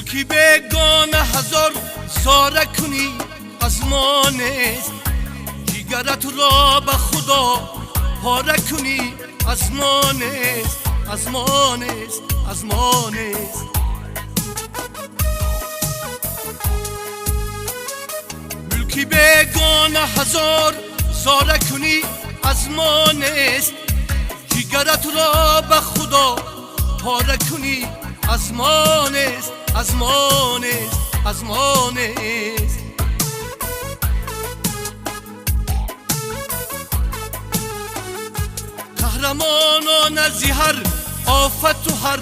ملکی بگانه هزار ساره کنی از ما نیست، جیگرت را به خدا پاره کنی از ما نیست، از ما نیست، از ما نیست. ملکی بگانه هزار ساره کنی از ما نیست، جیگرت را به خدا پاره کنی از ما نیست، از ما نیست، از ما نیست. قهرمانان از هر آفت و هر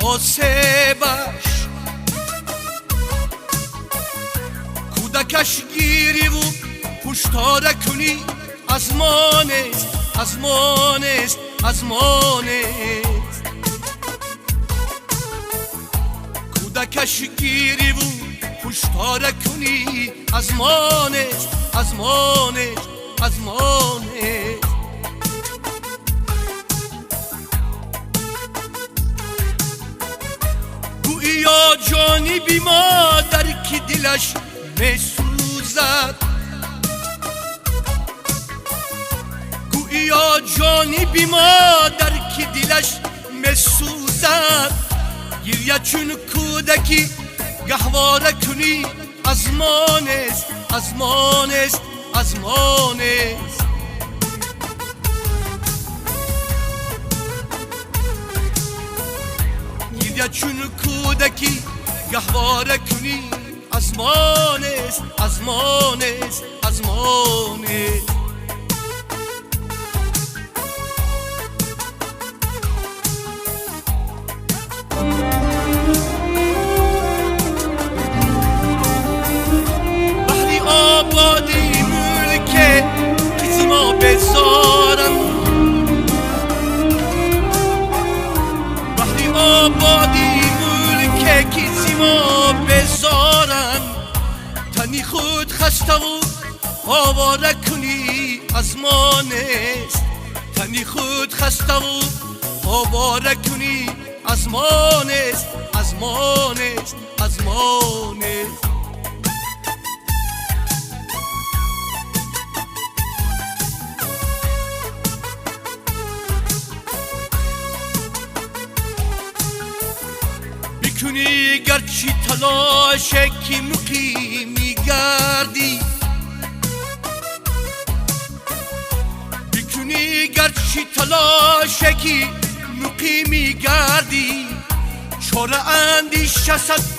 آسیبش، کودکش گیری و پشتاره کنی از ما نیست، از ما نیست، از ما نیست. کودکش گیری و پشتاره کنی از ما نیست، از ما نیست، از ما نیست. گویا جانی بی مادر که دلش می سوزد، گویا جانی بی مادر که دلش می سوزد، گریه چون کودکی گهواره کنی از ما نیست، از ما نیست، از ما نیست. گریه چون کودکی گهواره کنی از ما نیست، از ما نیست، از ما نیست. بحری آبادی ملک کسی ما بزارم، بحری آبادی ملک کسی ما بزارم، تنی خود خسته و آواره کنی از ما نیست، تنی خود خسته و آواره کنی از ما نیست، از ما نیست، از ما نیست. بکنی گرچی تلاش که مقیمی گردی، بکنی گرچی تلاش که مقیمی گردی، چاره اندیشه صد